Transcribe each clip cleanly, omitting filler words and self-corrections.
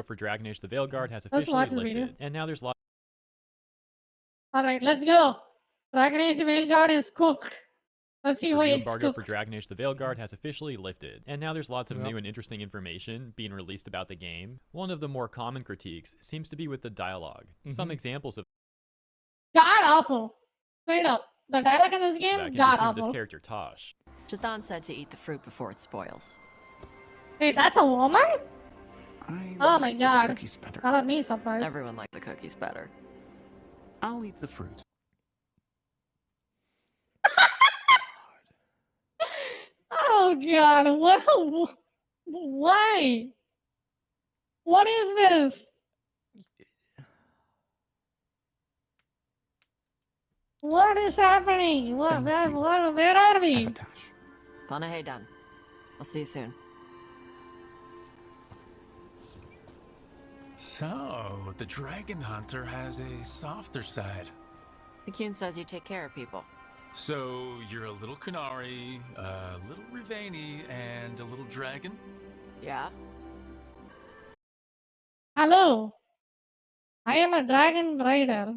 for Dragon Age the Veilguard has Let's watch officially the video. lifted, and now there's lots. Alright, let's go. Dragon Age Veilguard is cooked. Let's see why Review it's embargo cooked. for Dragon Age the Veilguard has officially lifted, and now there's lots of new and interesting information being released about the game. One of the more common critiques seems to be with the dialogue. Some examples of God awful. Straight up. The dialogue in this game, that can god be seen with this awful. character Tosh. Chathan said to eat the fruit before it spoils. Wait, that's a woman? Oh my god. Cookies better. That got me surprised. Everyone likes the cookies better. I'll eat the fruit. Oh god, what? Why? What is this? What is happening? Where are we? Avatash. Panahe done. I'll see you soon. So, the Dragon Hunter has a softer side. The Kyun says you take care of people. So, you're a little Kunari, a little Rivani, and a little dragon? Yeah? Hello. I am a dragon rider.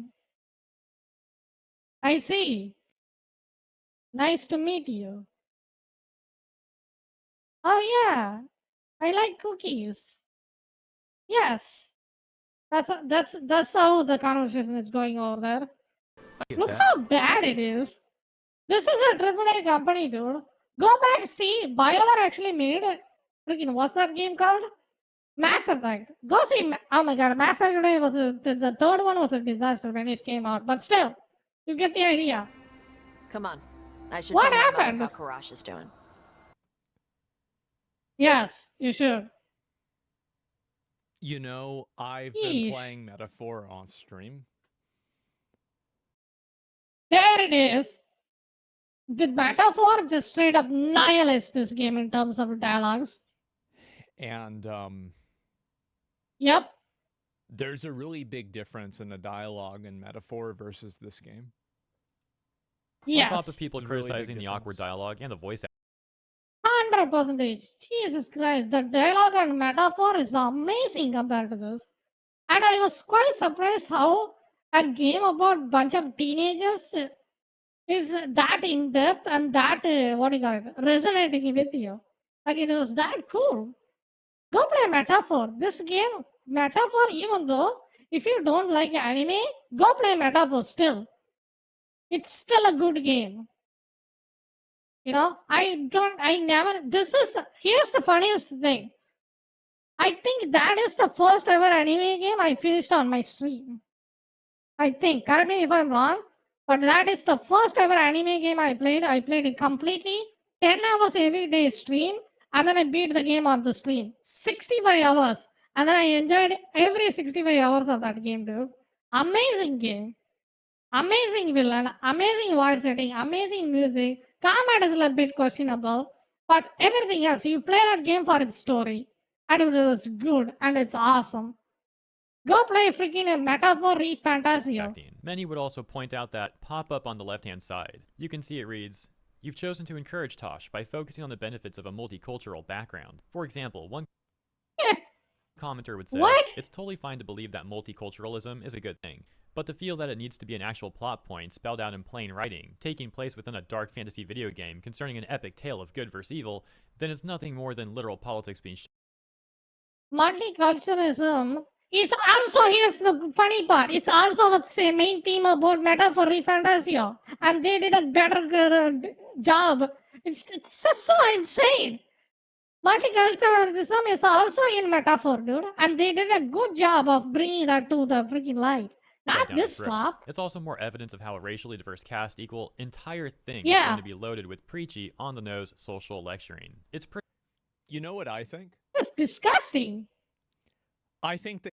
I see. Nice to meet you. Oh yeah. I like cookies. Yes. That's how the conversation is going over there. I get Look that. how bad it is. This is a AAA company, dude. Go back, see. BioWare actually made it. Freaking, what's that game called? Mass Effect. Go see. Oh my god, Mass Effect was the third one was a disaster when it came out. But still, you get the idea. Come on. I should What tell my mother happened? how Karash is doing. Yes, you should. You know, I've Yeesh. been playing Metaphor off stream. There it is. The metaphor just straight up nihilates this game in terms of dialogues. And Yep. there's a really big difference in the dialogue in Metaphor versus this game. Yes. On top of people It's a really big criticizing the awkward difference. dialogue and the voice 100%. Jesus Christ, the dialogue and metaphor is amazing compared to this. And I was quite surprised how a game about bunch of teenagers is that in depth and that resonating with you. Like it was that cool. Go play Metaphor. This game, Metaphor, even though if you don't like anime, go play Metaphor still. It's still a good game. You know, here's the funniest thing. I think that is the first ever anime game I finished on my stream. I think, correct me if I'm wrong, but that is the first ever anime game I played. I played it completely, 10 hours every day stream, and then I beat the game on the stream. 65 hours. And then I enjoyed every 65 hours of that game, dude. Amazing game. Amazing villain, amazing voice acting, amazing music. Combat is a little bit questionable, but everything else, you play that game for its story, and it was good, and it's awesome. Go play freaking Metaphor Read Fantasio. acting. Many would also point out that pop-up on the left-hand side. You can see it reads, "You've chosen to encourage Tosh by focusing on the benefits of a multicultural background." For example, one commenter would say, What? "It's totally fine to believe that multiculturalism is a good thing, but to feel that it needs to be an actual plot point spelled out in plain writing, taking place within a dark fantasy video game concerning an epic tale of good versus evil, then it's nothing more than literal politics being Multiculturalism is also, here's the funny part, it's also the same main theme about Metaphor Read Fantasio, and they did a better job. It's just so insane. Multiculturalism is also in Metaphor, dude, and they did a good job of bringing that to the freaking light. right Not down this our throats. slop. It's also more evidence of how a racially diverse cast equal entire thing is Yeah. going to be loaded with preachy, on-the-nose social lecturing. It's pretty You know what I think? It's disgusting. I think that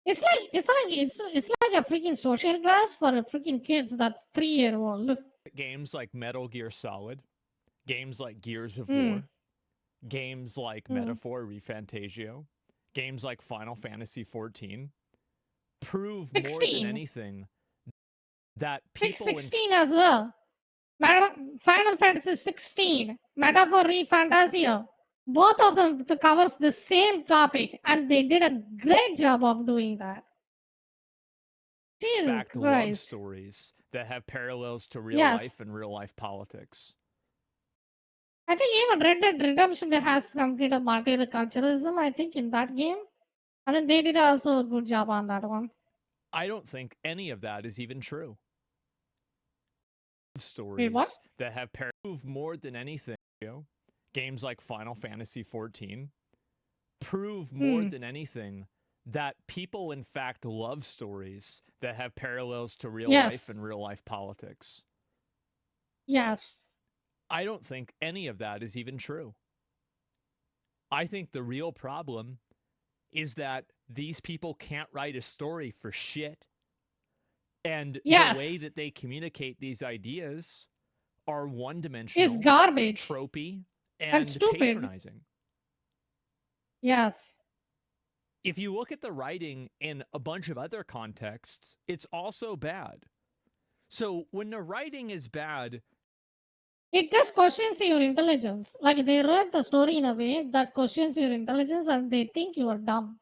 It's like a freaking social class for a freaking kids that's 3-year-old. games like Metal Gear Solid, games like Gears of Mm. War, games like Mm. Metaphor Refantasio, games like Final Fantasy XIV prove more 16. than anything that Pick people in 16 as well. Final Fantasy 16. Metaphor Read Fantasio. Both of them covers the same topic, and they did a great job of doing that. Jesus Fact, love Christ. stories that have parallels to real Yes. life and real life politics. I think even Red Dead Redemption has completed multiculturalism, I think, in that game. And then they did also a good job on that one. I don't think any of that is even true. Wait, Stories what? that have prove more than anything. Games like Final Fantasy 14 prove more than anything that people in fact love stories that have parallels to real life Yes. and real life politics. Yes. I don't think any of that is even true. I think the real problem is that these people can't write a story for shit. And the way Yes. that they communicate these ideas are It's one-dimensional, garbage tropey, and and stupid. patronizing. Yes. If you look at the writing in a bunch of other contexts, it's also bad. So when the writing is bad, It just questions your intelligence. Like they wrote the story in a way that questions your intelligence and they think you are dumb.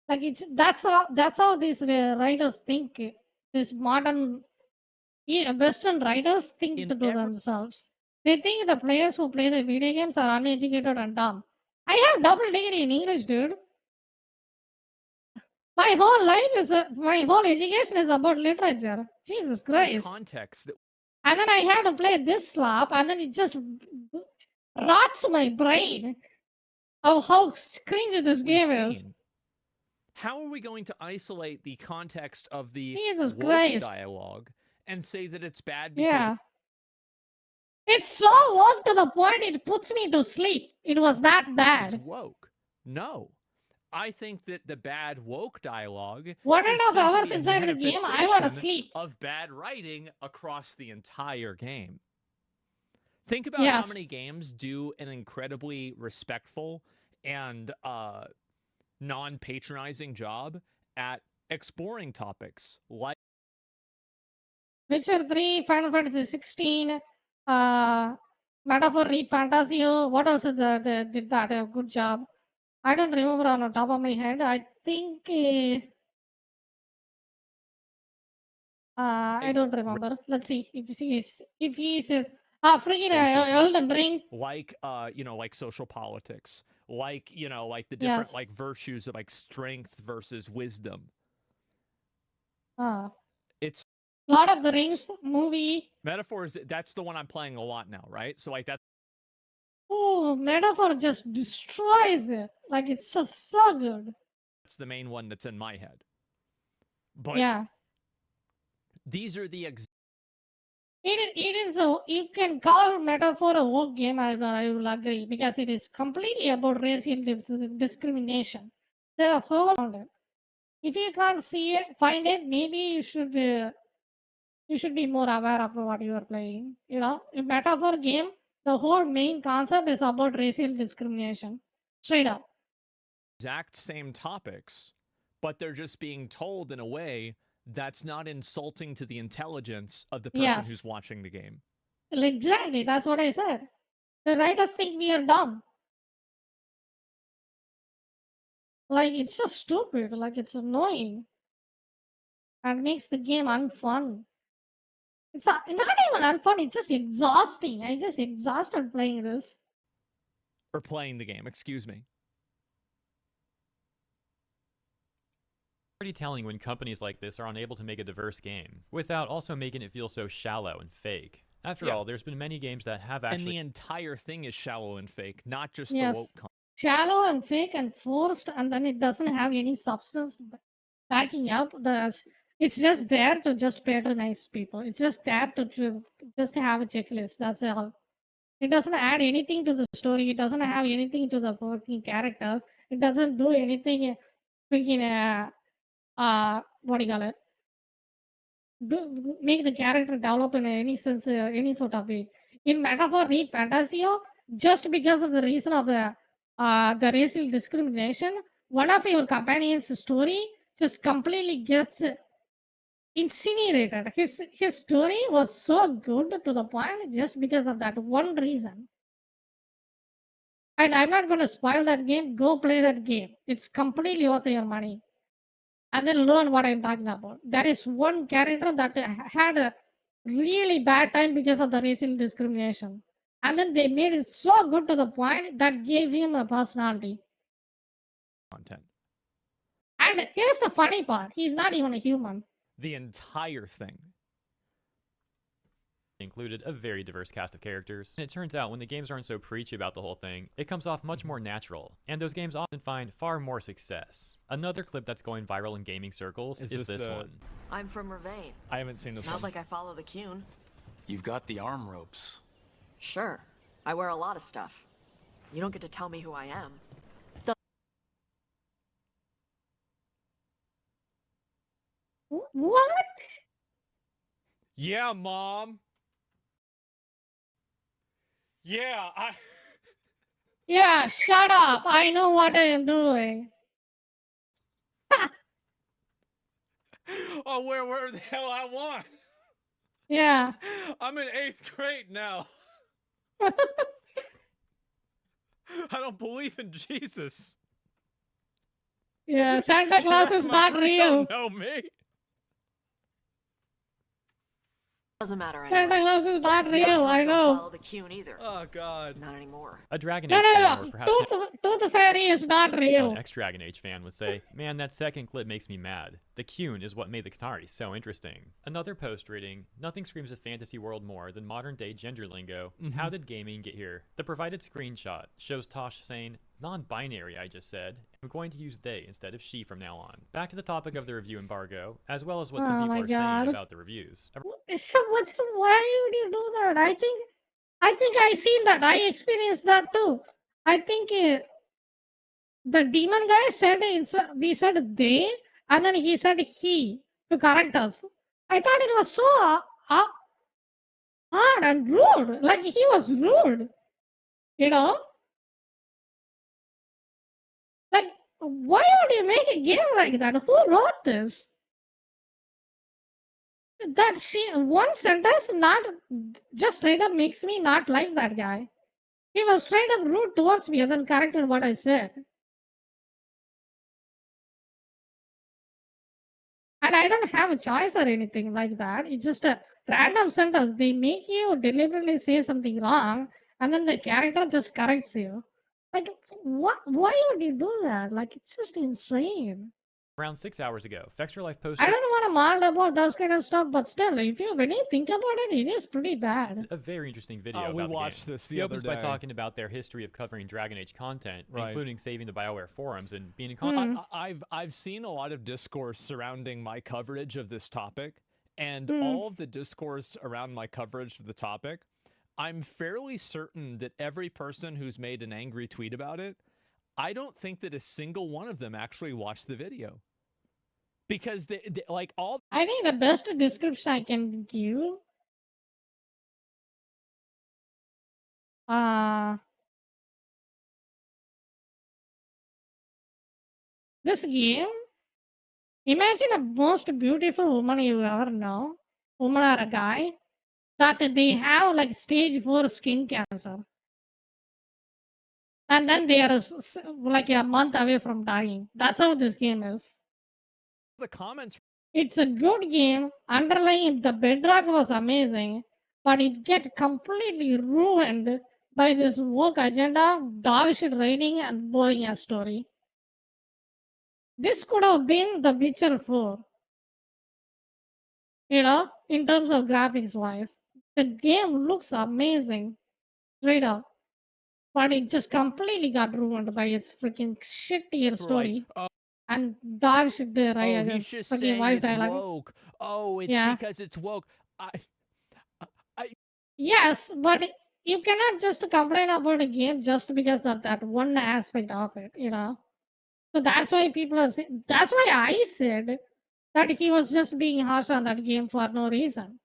Like that's how these writers think. These modern Western writers think In to every- themselves. They think the players who play the video games are uneducated and dumb. I have double degree in English, dude. My whole life is my whole education is about literature. Jesus Christ! context that And then I have to play this slop, and then it just rots my brain of how cringy this we've game is. seen, how are we going to isolate the context of the Jesus woke Christ! dialogue and say that it's bad because Yeah. It's so woke to the point it puts me to sleep. It was that it's bad. woke? No. I think that the bad woke dialogue is 1.5 hours simply a inside the game, I want to manifestation sleep. of bad writing across the entire game. Think about how many Yes. games do an incredibly respectful and non-patronizing job at exploring topics like Witcher 3, Final Fantasy 16, Metaphor Read Fantasio. What else did that a good job? I don't remember on the top of my head. I think I don't remember. Let's see if he says freaking racism. Elden Ring. Like like social politics, like like the different Yes. like virtues of like strength versus wisdom. It's Lord of the Rings movie. metaphors. That's the one I'm playing a lot now, right? So like that's Oh, Metaphor just destroys it. Like it's just so good. the main one that's in my head. But Yeah. these are the It is you can call Metaphor a woke game, I will agree, because it is completely about racial discrimination. The whole around it. If you can't see it, find it, maybe you should be more aware of what you are playing. You know, in Metaphor game, the whole main concept is about racial discrimination. Straight up. exact same topics, but they're just being told in a way that's not insulting to the intelligence of the person who's Yes. watching the game. Exactly, that's what I said. The writers think we are dumb. Like it's just stupid, like it's annoying. And makes the game unfun. It's not even unfun, it's just exhausting. I just exhausted playing this. Or playing the game, excuse me. Pretty telling when companies like this are unable to make a diverse game, without also making it feel so shallow and fake. After all, there's been many games that have And actually... the entire thing is shallow and fake, not just Yes. the woke content. Shallow and fake and forced, and then it doesn't have any substance backing up. It's just there to just patronize people. It's just there to just have a checklist. That's all. It doesn't add anything to the story. It doesn't have anything to the working character. It doesn't do anything freaking what do you call it? Make the character develop in any sense, any sort of way. In Metaphor Read Fantasio, just because of the reason of the racial discrimination, one of your companions' story just completely gets incinerated. His story was so good to the point just because of that one reason. And I'm not going to spoil that game. Go play that game. It's completely worth your money. And then learn what I'm talking about. There is one character that had a really bad time because of the racial discrimination. And then they made it so good to the point that gave him a personality. Content. And here's the funny part. He's not even a human. The entire thing. Included a very diverse cast of characters, and it turns out when the games aren't so preachy about the whole thing, it comes off much more natural, and those games often find far more success. Another clip that's going viral in gaming circles is this one. I'm from Ravane. I haven't seen this Not one. like I follow the Cune. You've got the arm ropes. Sure. I wear a lot of stuff. You don't get to tell me who I am. What? Yeah, Mom. Yeah, Yeah, shut up. I know what I am doing. I'll wear whatever the hell I want. Yeah. I'm in 8th grade now. I don't believe in Jesus. Yeah, Santa Claus is not You real. don't know me. Doesn't matter Santa anyway. Claus is not You real, don't I follow know. the Cune either. Oh God. Not anymore. A Dragon No, Age no, fan, or no. perhaps Tooth Fairy is not an real. ex-Dragon Age fan would say, man, that second clip makes me mad. The Cune is what made the Qunari so interesting. Another post reading, nothing screams a fantasy world more than modern day gender lingo. How did gaming get here? The provided screenshot shows Tosh saying, non-binary I just said. I'm going to use they instead of she from now on. Back to the topic of the review embargo, as well as what some Oh people my are saying God. about the reviews. Why would you do that? I think I seen that. I experienced that too. I think the demon guy said we said they, and then he said he to correct us. I thought it was so hard and rude. Like he was rude, you know. Like why would you make a game like that? Who wrote this? That one sentence not just straight up makes me not like that guy. He was straight up rude towards me and then corrected what I said. And I don't have a choice or anything like that. It's just a random sentence. They make you deliberately say something wrong and then the character just corrects you. Like, what? Why would you do that? Like, it's just insane. Around 6 hours ago, Fextra Life I posted don't want to maul about those kind of stuff, but still, when you think about it, it is pretty bad. a very interesting video Oh, about we the watched game. this the He other opens by day. talking about their history of covering Dragon Age content, Right. including saving the BioWare forums and being in contact. I've seen a lot of discourse surrounding my coverage of this topic, and Mm. all of the discourse around my coverage of the topic, I'm fairly certain that every person who's made an angry tweet about it, I don't think that a single one of them actually watched the video. Because they like all I think the best description I can give this game, imagine a most beautiful woman you ever know, woman or a guy, that they have like stage 4 skin cancer. And then they are like a month away from dying. That's how this game is. the comments It's a good game. Underlying the bedrock was amazing, but it get completely ruined by this woke agenda, dog shit writing, and boring ass story. This could have been The Witcher 4. In terms of graphics wise. The game looks amazing. Straight up. But it just completely got ruined by its freaking shittier were like, story. oh, And dog shit he's just saying voice it's dialogue. woke. Oh, it's Yeah. because it's woke. Yes, but you cannot just complain about a game just because of that one aspect of it, So that's why people are saying, that's why I said that he was just being harsh on that game for no reason,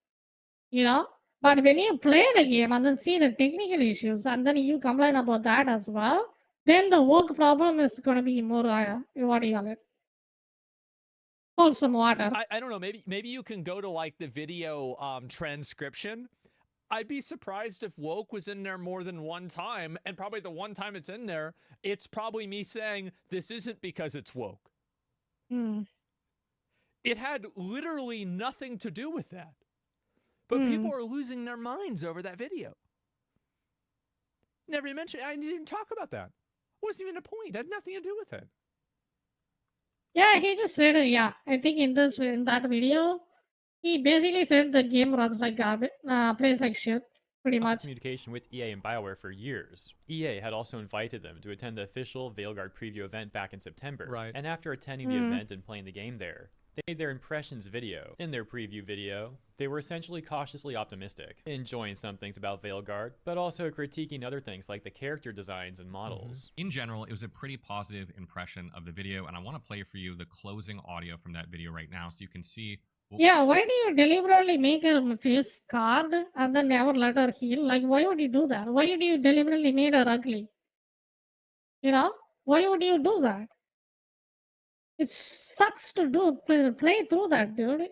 But when you play the game and then see the technical issues and then you complain about that as well, then the work problem is going to be more, what do you call it? Wholesome water. I don't know. Maybe you can go to like the video transcription I'd be surprised if woke was in there more than one time, and probably the one time it's in there, it's probably me saying this isn't because it's woke. Hmm. It had literally nothing to do with that. But people are losing their minds over that video. Never even mentioned, I didn't even talk about that. Wasn't even a point. It had nothing to do with it. Yeah, he just said, yeah, I think in that video, he basically said the game runs like garbage, plays like shit, pretty Also much. communication with EA and BioWare for years. EA had also invited them to attend the official Veilguard preview event back in September. Right. And after attending the event and playing the game there, they made their impressions video. In their preview video, they were essentially cautiously optimistic, enjoying some things about Veilguard, but also critiquing other things like the character designs and models. In general, it was a pretty positive impression of the video, and I want to play for you the closing audio from that video right now so you can see. Yeah, why do you deliberately make her face scarred and then never let her heal? Like, why would you do that? Why would you deliberately make her ugly? You know? Why would you do that? It sucks to play through that, dude.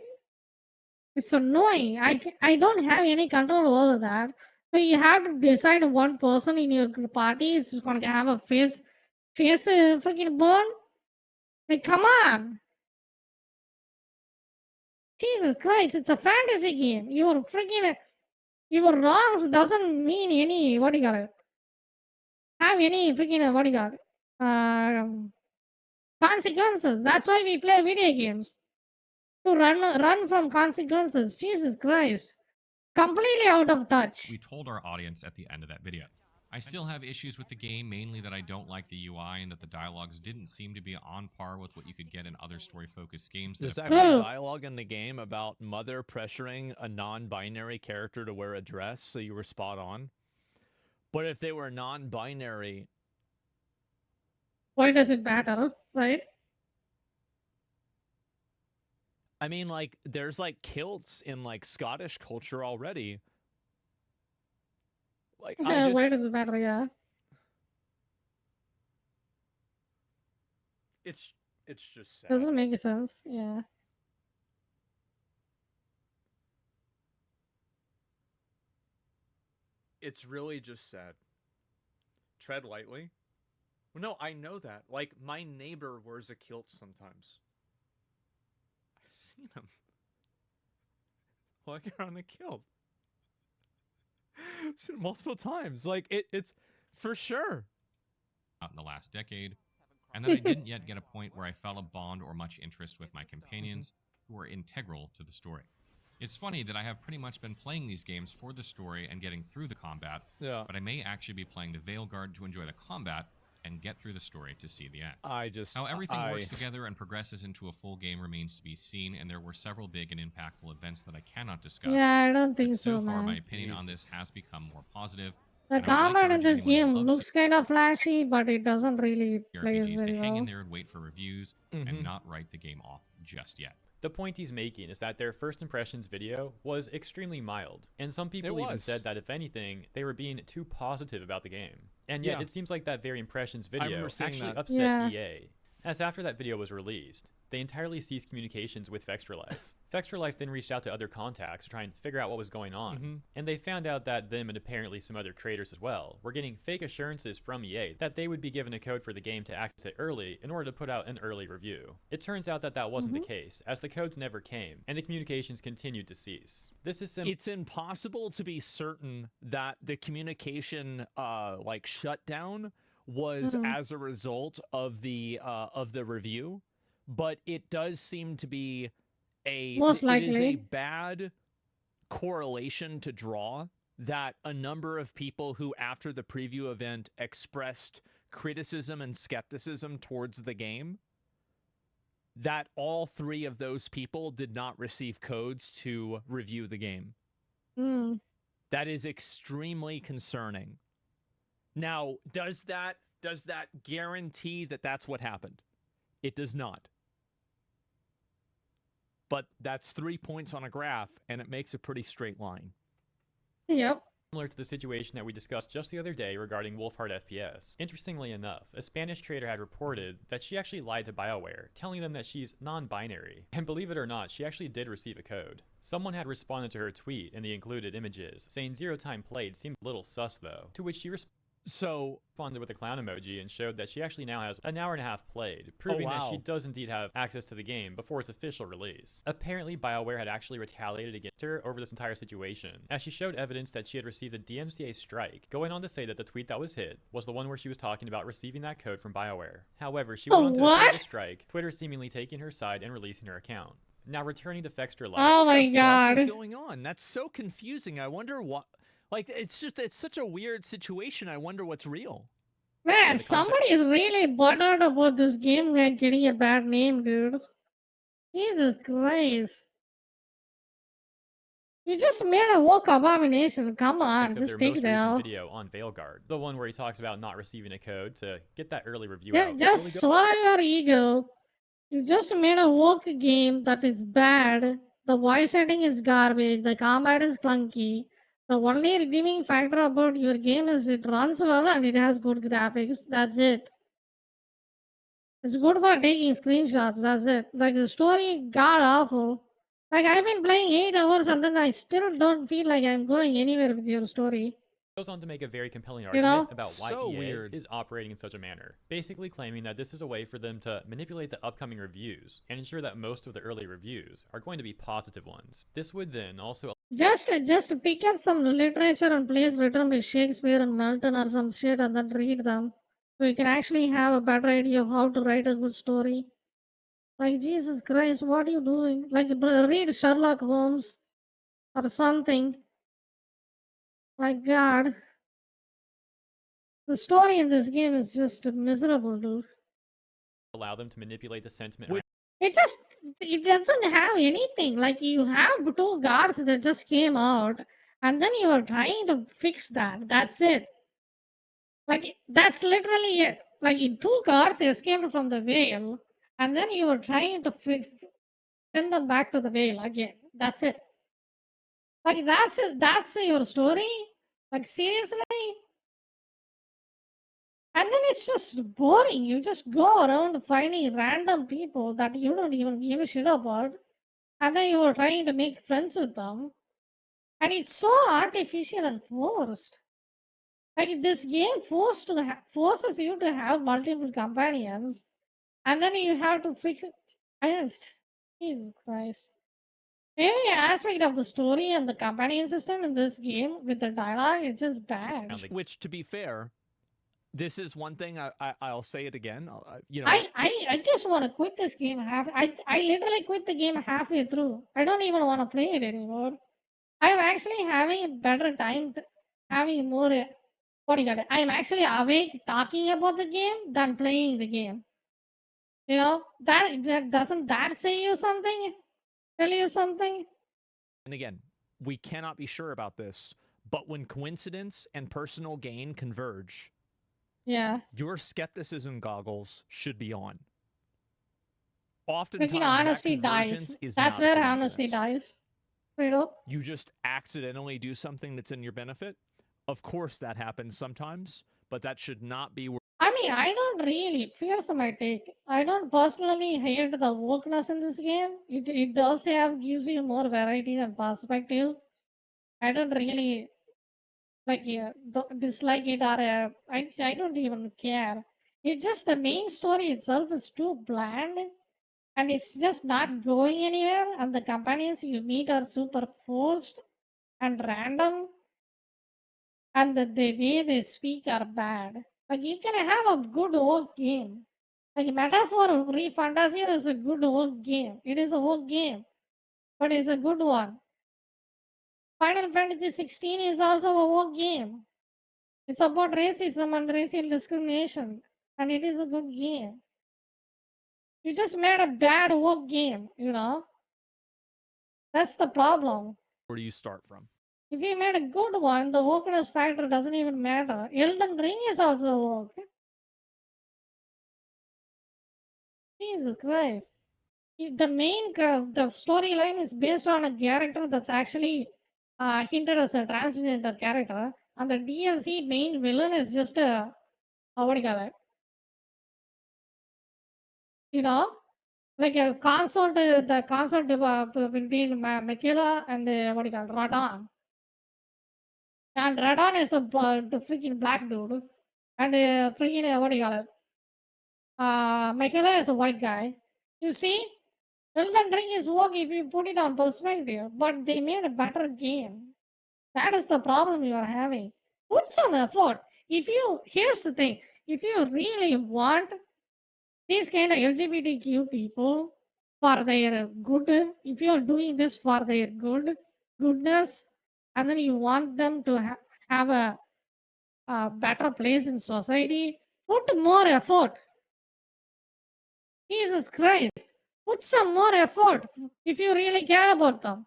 It's annoying. I don't have any control over that. So you have to decide one person in your party is going to have a face freaking burn. Like, come on. Jesus Christ, it's a fantasy game. Your wrongs doesn't mean any, what do you got it? Have any freaking, what do you got it? Consequences. That's why we play video games. To run from consequences. Jesus Christ. Completely out of touch. We told our audience at the end of that video. I still have issues with the game, mainly that I don't like the UI and that the dialogues didn't seem to be on par with what you could get in other story-focused games. There's That actually dialogue in the game about mother pressuring a non-binary character to wear a dress, so you were spot on. But if they were non-binary... Why does it matter, right? I mean, like, there's, like, kilts in, like, Scottish culture already. Like, Why does it matter, yeah? It's just sad. Doesn't make sense, yeah. It's really just sad. Tread lightly. Well, no, I know that. Like, my neighbor wears a kilt sometimes. I've seen him walking around a kilt. I've seen it multiple times. Like, it's for sure. out in the last decade, and that I didn't yet get a point where I felt a bond or much interest with my companions who were integral to the story. It's funny that I have pretty much been playing these games for the story and getting through the combat, but I may actually be playing the Veilguard to enjoy the combat and get through the story to see the end. How everything works together and progresses into a full game remains to be seen, and there were several big and impactful events that I cannot discuss. Yeah, I don't think but so, so far, man. my opinion on this has become more positive. The and I would like to combat in urge this anyone game who loves looks kind of flashy, but it doesn't really play RPGs very to hang in well. there and wait for reviews and not write the game off just yet. The point he's making is that their first impressions video was extremely mild, and some people even said that if anything, they were being too positive about the game. And yet it seems like that very impressions video actually upset EA, as after that video was released, they entirely ceased communications with Vextralife. Vextralife then reached out to other contacts to try and figure out what was going on, and they found out that them and apparently some other creators as well were getting fake assurances from EA that they would be given a code for the game to access it early in order to put out an early review. It turns out that that wasn't the case, as the codes never came, and the communications continued to cease. This is It's impossible to be certain that the communication like shutdown was as a result of the review, but it does seem to be it is a bad correlation to draw that a number of people who after the preview event expressed criticism and skepticism towards the game, that all three of those people did not receive codes to review the game. That is extremely concerning. Now, does that guarantee that that's what happened? It does not. But that's 3 points on a graph, and it makes a pretty straight line. Yep. Similar to the situation that we discussed just the other day regarding Wolfheart FPS. Interestingly enough, a Spanish trader had reported that she actually lied to BioWare, telling them that she's non-binary. And believe it or not, she actually did receive a code. Someone had responded to her tweet in the included images, saying 0 time played seemed a little sus though, to which she responded with a clown emoji and showed that she actually now has an hour and a half played, proving that she does indeed have access to the game before its official release. Apparently, BioWare had actually retaliated against her over this entire situation, as she showed evidence that she had received a DMCA strike, going on to say that the tweet that was hit was the one where she was talking about receiving that code from BioWare. However, she went on to appeal the strike, Twitter seemingly taking her side and releasing her account. Now returning to Fexter Life. Oh my god. What is going on? That's so confusing. I wonder what... Like, it's such a weird situation. I wonder what's real. Man, somebody is really bothered about this game like getting a bad name, dude. Jesus Christ. You just made a woke abomination. Come on, just take it out. Video on Veilguard, the one where he talks about not receiving a code to get that early review Yeah, out. just swallow your ego. You just made a woke game that is bad. The voice setting is garbage. The combat is clunky. The only redeeming factor about your game is it runs well and it has good graphics. That's it. It's good for taking screenshots. That's it. Like the story, god awful. Like I've been playing 8 hours and then I still don't feel like I'm going anywhere with your story. Goes on to make a very compelling argument about why So EA weird. is operating in such a manner, basically claiming that this is a way for them to manipulate the upcoming reviews and ensure that most of the early reviews are going to be positive ones. This would then also Just pick up some literature and plays written by Shakespeare and Milton or some shit and then read them. So you can actually have a better idea of how to write a good story. Like, Jesus Christ, what are you doing? Like, read Sherlock Holmes or something. My God. The story in this game is just miserable, dude. allow them to manipulate the sentiment Wait. It doesn't have anything. Like, you have 2 guards that just came out, and then you are trying to fix that. That's it. Like, that's literally it. Like, in 2 guards escaped from the Veil, and then you are trying to send them back to the Veil again. That's it. Like, that's it. That's your story? Like, seriously? And then it's just boring. You just go around finding random people that you don't even give a shit about, and then you are trying to make friends with them. And it's so artificial and forced. Like this game forces you to have multiple companions, and then you have to fix it. Jesus Christ. Every aspect of the story and the companion system in this game with the dialogue is just bad. Which, to be fair, this is one thing I'll say it again. You know, I just want to quit this game I literally quit the game halfway through. I don't even want to play it anymore. I'm actually having a better time having more. What do you got? I'm actually awake talking about the game than playing the game. You know that doesn't that say you something? Tell you something? and again, we cannot be sure about this, but when coincidence and personal gain converge, Yeah. your skepticism goggles should be on. Oftentimes, Honesty that dies. convergence is That's not where coincidence. honesty dies. You know? You just accidentally do something that's in your benefit. Of course, that happens sometimes, but that should not be where. I mean, I don't really. Here's my take. I don't personally hate the wokeness in this game. It does gives you more variety and perspective. I don't really dislike it or I don't even care. It's just the main story itself is too bland and it's just not going anywhere. And the companions you meet are super forced and random, and the way they speak are bad. Like you can have a good old game. Like Metaphor Free Fantasy is a good old game. It is a old game, but it's a good one. Final Fantasy 16 is also a old game. It's about racism and racial discrimination, and it is a good game. You just made a bad woke game, you know? That's the problem. Where do you start from? If you made a good one, the wokeness factor doesn't even matter. Elden Ring is also woke. Jesus Christ. The main the storyline is based on a character that's actually hinted as a transgender character, and the DLC main villain is just a what do you call it? You know, like a consort, the consort between Michaela and what do you call it, Radon. And Radon is the freaking black dude, and freaking what do you call it? Michaela is a white guy. You see, Elden Ring is work if you put it on perspective, but they made a better game. That is the problem you are having. Put some effort. Here's the thing, if you really want these kind of LGBTQ people for their good, if you are doing this for their goodness, and then you want them to have a better place in society, put more effort. Jesus Christ, put some more effort if you really care about them.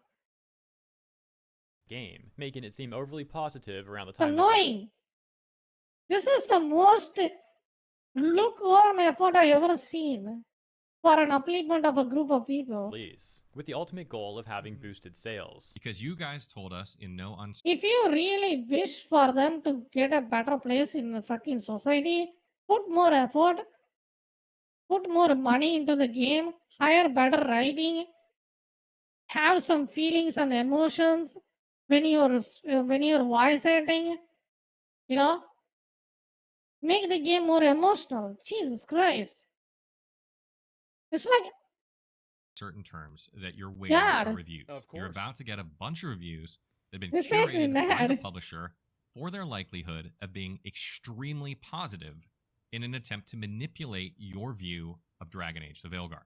Game, making it seem overly positive around the It's time. annoying. This is the most lukewarm effort I ever seen for an upliftment of a group of people. Release, with the ultimate goal of having boosted sales. Because you guys told us in no uncertain If you really wish for them to get a better place in the fucking society, put more effort, put more money into the game, hire better writing, have some feelings and emotions when you're voice acting, you know, make the game more emotional. Jesus Christ. It's like, certain terms that you're waiting God. for reviews. Of You're course. about to get a bunch of reviews that have been This makes me curated by the mad. publisher for their likelihood of being extremely positive in an attempt to manipulate your view of Dragon Age: The Veilguard.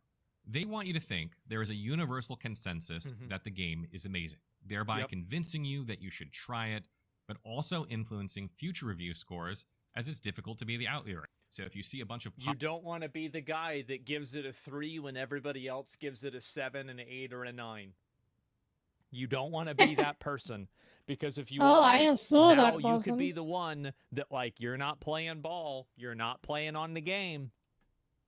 They want you to think there is a universal consensus that the game is amazing, thereby Yep. convincing you that you should try it, but also influencing future review scores as it's difficult to be the outlier. So if you see a bunch of You don't want to be the guy that gives it a 3 when everybody else gives it a 7, an 8, or a 9. You don't want to be that person, because if you Oh, are, I am so now that you could person. be the one that, like, you're not playing ball, you're not playing on the game.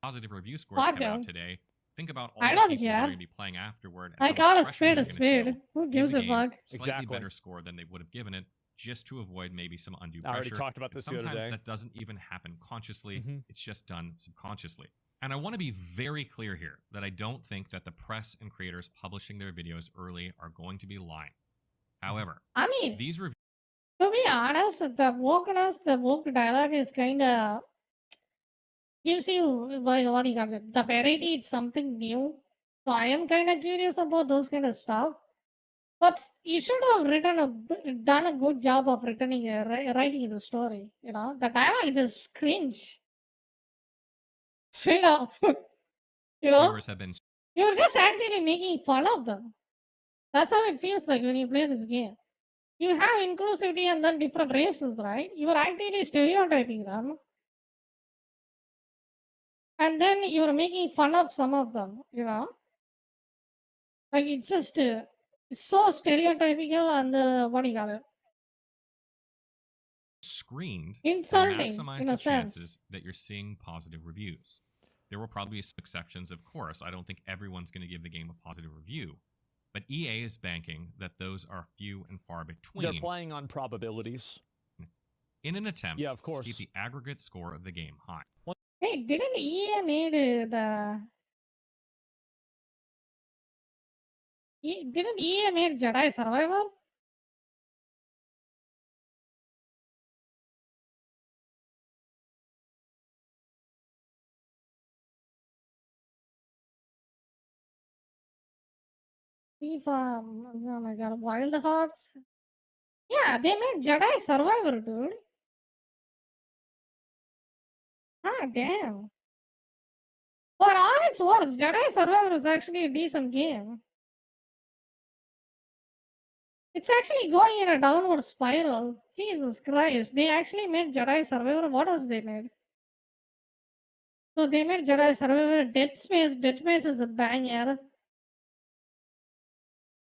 positive review scores Fuck come out them. today, think about all I the don't people that are care. going to be playing afterward. And I how much call a pressure spade they're a gonna spade. feel Who in gives the a game, fuck? Slightly Exactly. better score than they would have given it, just to avoid maybe some undue I pressure. already talked about And this the other sometimes day. that doesn't even happen consciously. Mhm. It's just done subconsciously. And I want to be very clear here that I don't think that the press and creators publishing their videos early are going to be lying. However, I mean, these reviews to be honest, the woke dialogue is kind of gives you what do you call it? The variety is something new. So I am kind of curious about those kind of stuff. But you should have done a good job of writing the story. You know, the dialogue is just cringe. Straight up. You know, viewers have been you're just actively making fun of them. That's how it feels like when you play this game. You have inclusivity and then different races, right? You are actively stereotyping them. And then you're making fun of some of them, you know? Like it's just it's so stereotypical and what do you call it? screened to Insulting maximize in the a sense. chances that you're seeing positive reviews. There will probably be some exceptions, of course. I don't think everyone's going to give the game a positive review. But EA is banking that those are few and far They're between playing on probabilities. in an attempt Yeah, of to course. keep the aggregate score of the game high. Hey, didn't EA made didn't EA made Jedi Survivor? FIFA, oh my god, Wild Hearts. Yeah, they made Jedi Survivor, dude. Ah, damn. For all its worth, Jedi Survivor is actually a decent game. It's actually going in a downward spiral. Jesus Christ. They actually made Jedi Survivor. What else they made? So they made Jedi Survivor, Dead Space. Dead Space is a banger.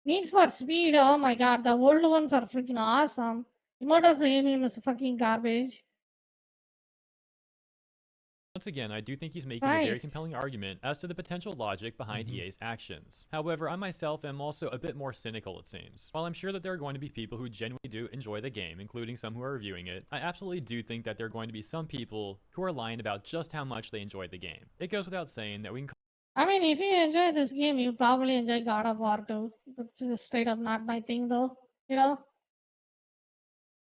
Need for Speed. Oh my god, the old ones are freaking awesome. Immortals Aim is fucking garbage. Once again, I do think he's making a very Christ. compelling argument as to the potential logic behind EA's actions. However, I myself am also a bit more cynical, it seems. While I'm sure that there are going to be people who genuinely do enjoy the game, including some who are reviewing it, I absolutely do think that there are going to be some people who are lying about just how much they enjoyed the game. It goes without saying that we can I mean, if you enjoy this game, you probably enjoy God of War too. It's just straight up not my thing though. You know?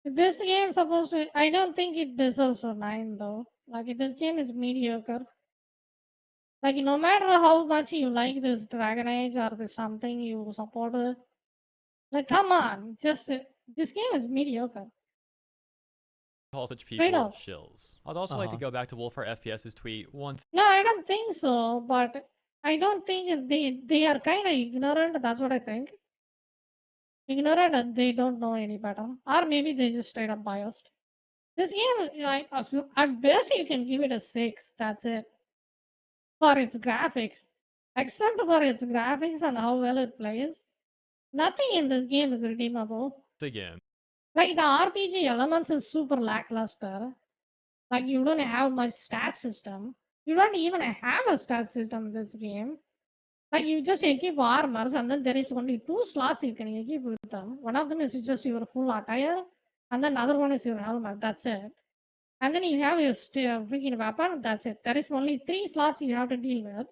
This game supposed to. I don't think it deserves a 9 though. Like, this game is mediocre. Like, no matter how much you like this Dragon Age or this something you support it, like, come on. Just. This game is mediocre. call such Straight people up. shills. I'd also like to go back to Wolfhard FPS's tweet once No, I don't think so, but I don't think they are kind of ignorant. That's what I think. Ignorant and they don't know any better. Or maybe they just straight up biased. This game, like, at best, you can give it a 6. That's it. For its graphics. Except for its graphics and how well it plays, nothing in this game is redeemable. again. Like, the RPG elements is super lackluster. Like, you don't have much stat system. You don't even have a stat system in this game. Like, you just equip armors and then there is only 2 slots you can equip with them. One of them is just your full attire and then another one is your helmet. That's it. And then you have your freaking weapon. That's it. There is only 3 slots you have to deal with.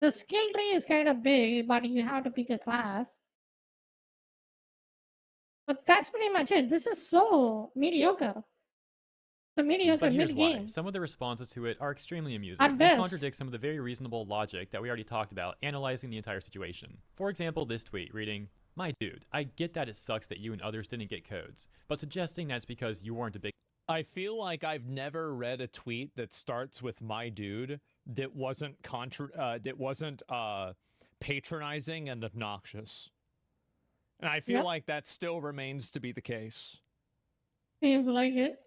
The skill tree is kind of big, but you have to pick a class. But that's pretty much it. This is so mediocre. It's a mediocre But here's why. mid-game. Some of the responses to it are extremely amusing At and best. contradict some of the very reasonable logic that we already talked about analyzing the entire situation. For example, this tweet reading, "My dude, I get that it sucks that you and others didn't get codes, but suggesting that's because you weren't a big..." I feel like I've never read a tweet that starts with "my dude" that wasn't patronizing and obnoxious. And I feel Yep. like that still remains to be the case. Seems like it.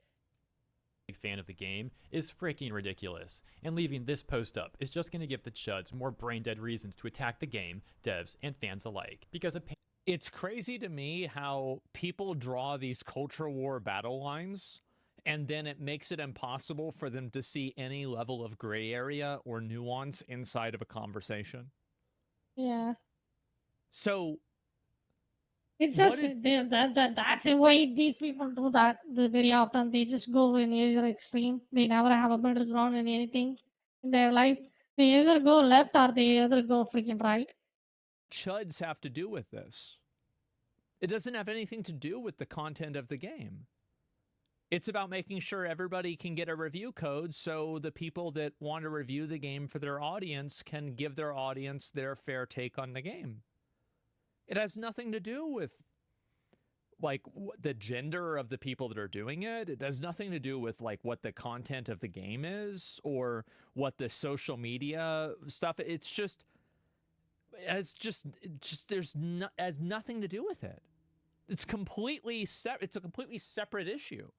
fan of the game is freaking ridiculous, and leaving this post up is just going to give the chuds more brain dead reasons to attack the game, devs, and fans alike, because It's crazy to me how people draw these culture war battle lines, and then it makes it impossible for them to see any level of gray area or nuance inside of a conversation. Yeah. So It's What just did- that's why these people do that very often. They just go in either extreme. They never have a middle ground in anything in their life. They either go left or they either go freaking right. chuds have to do with this? It doesn't have anything to do with the content of the game. It's about making sure everybody can get a review code so the people that want to review the game for their audience can give their audience their fair take on the game. It has nothing to do with like the gender of the people that are doing it. It has nothing to do with like what the content of the game is or what the social media stuff. It's just has nothing to do with it. It's completely it's a completely separate issue.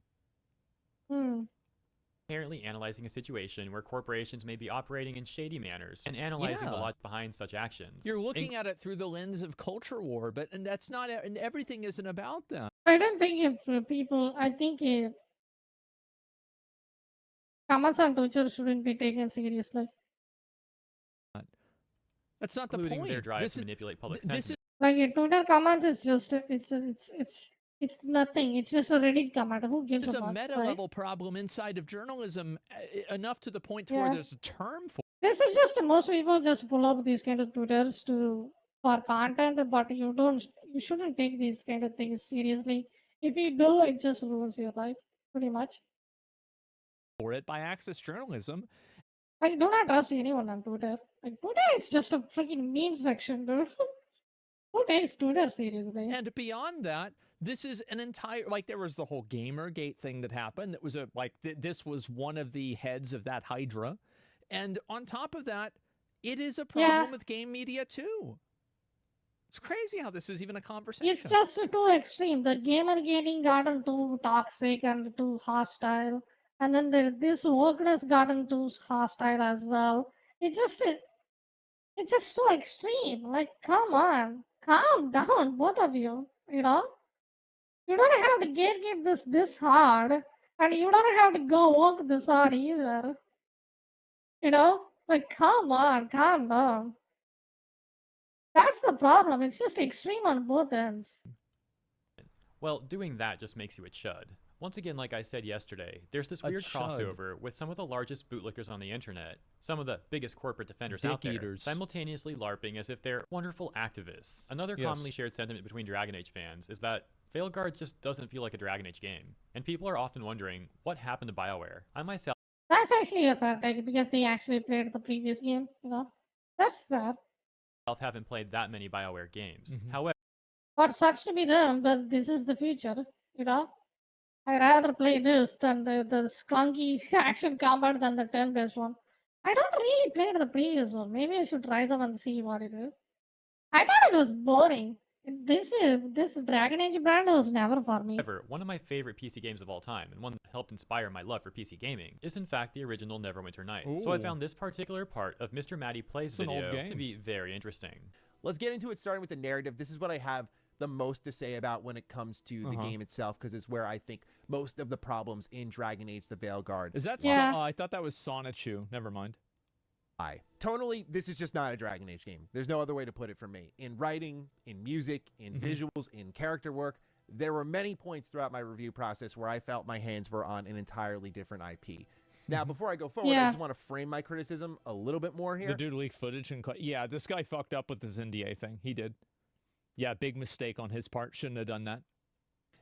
apparently analyzing a situation where corporations may be operating in shady manners and analyzing the logic behind such actions. You're looking at it through the lens of culture war, and that's not, and everything isn't about them. I don't think if people. I think comments on Twitter shouldn't be taken seriously. That's not the including point. their drive This to is- manipulate public this sentiment. Like, Twitter comments is just it's nothing. It's just a Reddit comment. Who gives is a a fuck, meta right? level problem inside of journalism, enough to the point to where Yeah. there's a term for This is just most people just pull up these kind of Twitters for content, but you shouldn't take these kind of things seriously. If you do, it just ruins your life, pretty much. it by access journalism. Like, do not trust anyone on Twitter. Like, Twitter is just a freaking meme section, dude. Who takes Twitter seriously? And beyond that, this is an entire, like, there was the whole Gamergate thing that happened. That was this was one of the heads of that Hydra. And on top of that, it is a problem with game media too. It's crazy how this is even a conversation. It's just too extreme. The Gamergating gotten too toxic and too hostile. And then this wokeness gotten too hostile as well. It's just so extreme. Like, come on. Calm down, both of you. You know? You don't have to get this hard. And you don't have to go woke this hard either. You know? Like, come on, calm down. That's the problem. It's just extreme on both ends. Well, doing that just makes you a chud. Once again, like I said yesterday, there's this A weird chud. crossover with some of the largest bootlickers on the internet, some of the biggest corporate defenders Dick out there, eaters. simultaneously LARPing as if they're wonderful activists. Another Yes. commonly shared sentiment between Dragon Age fans is that Veilguard just doesn't feel like a Dragon Age game, and people are often wondering what happened to BioWare. I myself That's actually a fair take because they actually played the previous game, you know? That's fair. haven't played that many BioWare games. Mhm. However, What sucks to be them, but this is the future, you know? I'd rather play this than the clunky action combat than the turn-based one. I don't really play the previous one. Maybe I should try them and see what it is. I thought it was boring. This Dragon Age brand was never for me. one of my favorite PC games of all time, and one that helped inspire my love for PC gaming, is in fact the original Neverwinter Nights. So I Ooh. found this particular part of Mr. Matty Plays It's an old video to game. be very interesting. Let's get into it, starting with the narrative. This is what I have the most to say about when it comes to the game itself, because it's where I think most of the problems in Dragon Age the Veilguard Is that? Yeah. I thought that was Sonichu. Never mind. lie. Tonally, this is just not a Dragon Age game. There's no other way to put it for me. In writing, in music, in visuals, in character work, there were many points throughout my review process where I felt my hands were on an entirely different IP. Now, before I go forward, I Yeah. just want to frame my criticism a little bit more here. The dude leaked footage and yeah, this guy fucked up with his NDA thing. He did. Yeah, big mistake on his part. Shouldn't have done that.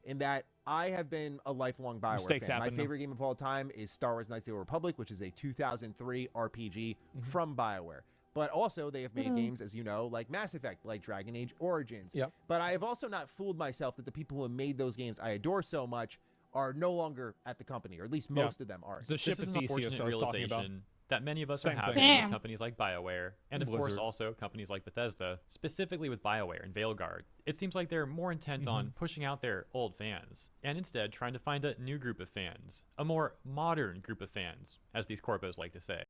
In that I have been a lifelong BioWare Mistakes fan. My happen, though. favorite game of all time is Star Wars Knights of the Old Republic, which is a 2003 RPG from BioWare. But also, they have made games, as you know, like Mass Effect, like Dragon Age Origins. Yep. But I have also not fooled myself that the people who made those games I adore so much are no longer at the company, or at least most of them are. It's the ship This is of an Theseus unfortunate I was talking about. realization that many of us Same are having thing. with companies like BioWare, and of course Blizzard. also companies like Bethesda, specifically with BioWare and Veilguard. It seems like they're more intent on pushing out their old fans, and instead trying to find a new group of fans, a more modern group of fans, as these corpos like to say.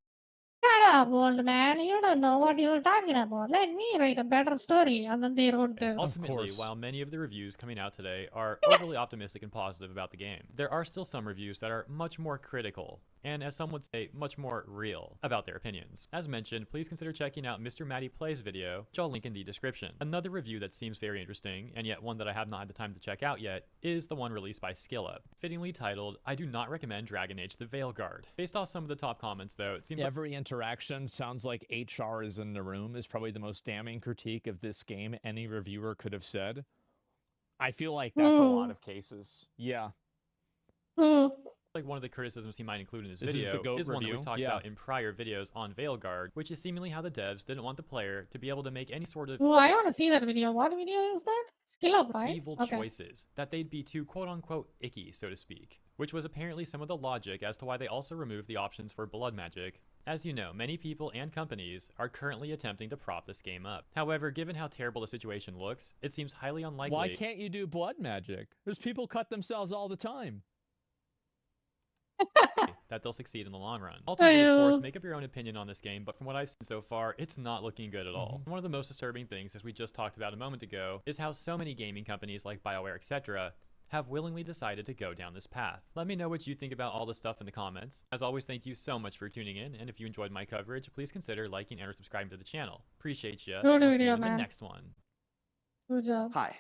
Shut up, old man. You don't know what you're talking about. Let me write a better story. And then they wrote this. Ultimately, course. while many of the reviews coming out today are overly optimistic and positive about the game, there are still some reviews that are much more critical, and as some would say, much more real about their opinions. As mentioned, please consider checking out Mr. Matty Plays video, which I'll link in the description. Another review that seems very interesting, and yet one that I have not had the time to check out yet, is the one released by SkillUp, fittingly titled, I do not recommend Dragon Age the Veilguard. Based off some of the top comments though, it seems like Every interaction sounds like HR is in the room is probably the most damning critique of this game any reviewer could have said. I feel like that's a lot of cases. Yeah. like one of the criticisms he might include in his This is the video GOAT is one that review? we've talked Yeah. about in prior videos on Veilguard, which is seemingly how the devs didn't want the player to be able to make any sort of Oh, I want to see that video. What video is that? Skill up, right? evil Okay. choices, that they'd be too quote-unquote icky, so to speak, which was apparently some of the logic as to why they also removed the options for blood magic. As you know, many people and companies are currently attempting to prop this game up. However, given how terrible the situation looks, it seems highly unlikely Why can't you do blood magic? There's people cut themselves all the time. that they'll succeed in the long run. Ultimately, of course, Ayo. make up your own opinion on this game, but from what I've seen so far, it's not looking good at all. One of the most disturbing things, as we just talked about a moment ago, is how so many gaming companies like BioWare, etc., have willingly decided to go down this path. Let me know what you think about all this stuff in the comments. As always, thank you so much for tuning in, and if you enjoyed my coverage, please consider liking and or subscribing to the channel. Appreciate ya. Good I'll see you video, in the man. next one. Good job. Hi,